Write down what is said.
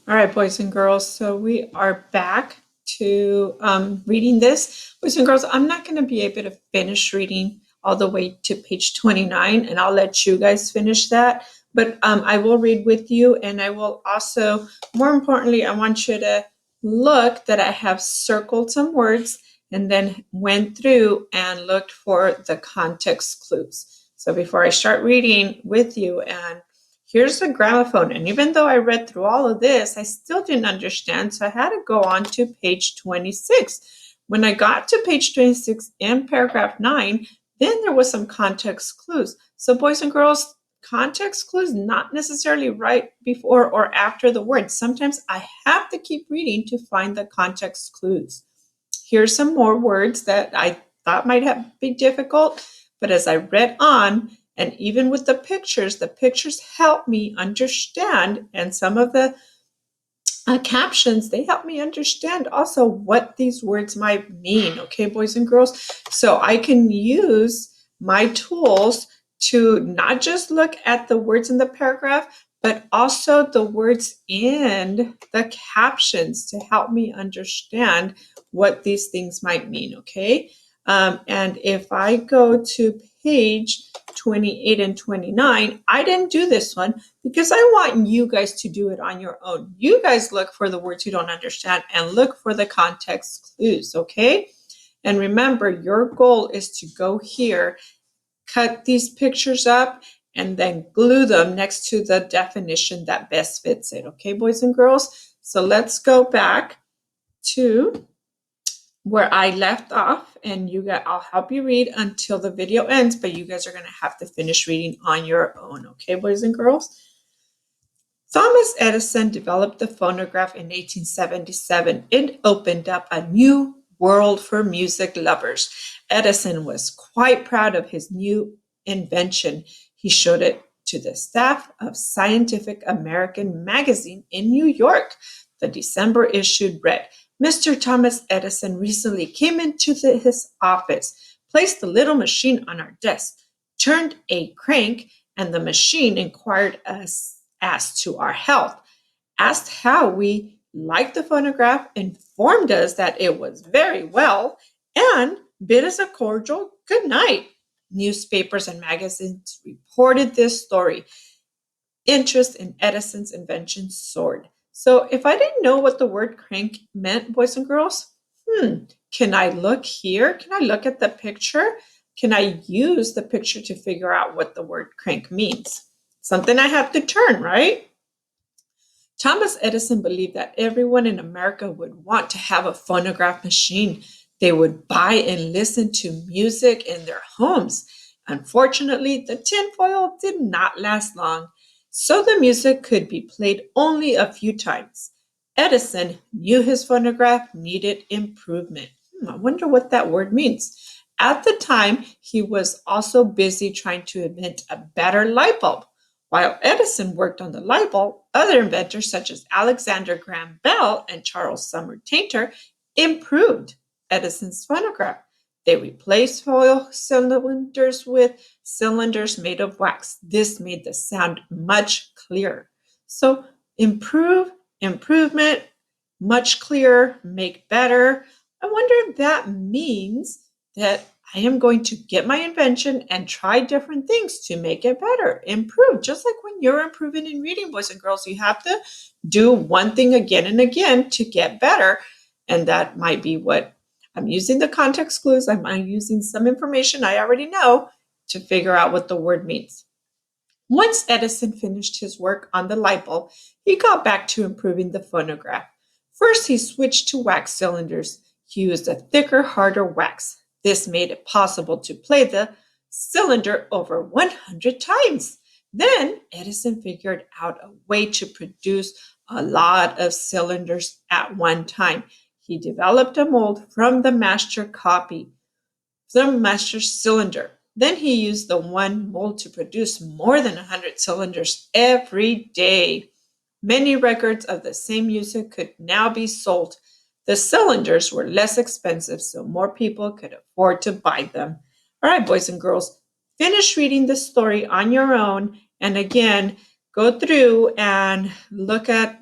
All right, boys and girls. So we are back to reading this. Boys and girls, I'm not going to be able to finish reading all the way to page 29, and I'll let you guys finish that. But I will read with you, and I will also, more importantly, I want you to look that I have circled some words and then went through and looked for the context clues. So before I start reading with you, and here's a gramophone. And even though I read through all of this, I still didn't understand. So I had to go on to page 26. When I got to page 26 in paragraph 9, then there was some context clues. So boys and girls, context clues not necessarily right before or after the word. Sometimes I have to keep reading to find the context clues. Here's some more words that I thought might have been difficult, but as I read on, and even with the pictures help me understand, and some of the captions, they help me understand also what these words might mean. Okay, boys and girls? So I can use my tools to not just look at the words in the paragraph, but also the words in the captions to help me understand what these things might mean. Okay. And if I go to page 28 and 29, I didn't do this one because I want you guys to do it on your own. You guys look for the words you don't understand and look for the context clues, okay? And remember, your goal is to go here, cut these pictures up, and then glue them next to the definition that best fits it, okay, boys and girls? So let's go back to where I left off, and I'll help you read until the video ends, but you guys are going to have to finish reading on your own, okay, boys and girls? Thomas Edison developed the phonograph in 1877. It opened up a new world for music lovers. Edison was quite proud of his new invention. He showed it to the staff of Scientific American magazine in New York. The December issue read, Mr. Thomas Edison recently came into his office, placed the little machine on our desk, turned a crank, and the machine inquired us as to our health, asked how we liked the phonograph, informed us that it was very well, and bid us a cordial good night. Newspapers and magazines reported this story. Interest in Edison's invention soared. So if I didn't know what the word crank meant, boys and girls, can I look here? Can I look at the picture? Can I use the picture to figure out what the word crank means? Something I have to turn, right? Thomas Edison believed that everyone in America would want to have a phonograph machine. They would buy and listen to music in their homes. Unfortunately, the tinfoil did not last long, so the music could be played only a few times. Edison knew his phonograph needed improvement. I wonder what that word means. At the time, he was also busy trying to invent a better light bulb. While Edison worked on the light bulb, other inventors such as Alexander Graham Bell and Charles Sumner Tainter improved Edison's phonograph. They replaced foil cylinders with cylinders made of wax. This made the sound much clearer. So improvement, much clearer, make better. I wonder if that means that I am going to get my invention and try different things to make it better, improve. Just like when you're improving in reading, boys and girls, you have to do one thing again and again to get better. And that might be what I'm using the context clues. I'm using some information I already know to figure out what the word means. Once Edison finished his work on the light bulb, he got back to improving the phonograph. First, he switched to wax cylinders. He used a thicker, harder wax. This made it possible to play the cylinder over 100 times. Then Edison figured out a way to produce a lot of cylinders at one time. He developed a mold from the master cylinder. Then he used the one mold to produce more than 100 cylinders every day. Many records of the same music could now be sold. The cylinders were less expensive, so more people could afford to buy them. All right, boys and girls, finish reading the story on your own. And again, go through and look at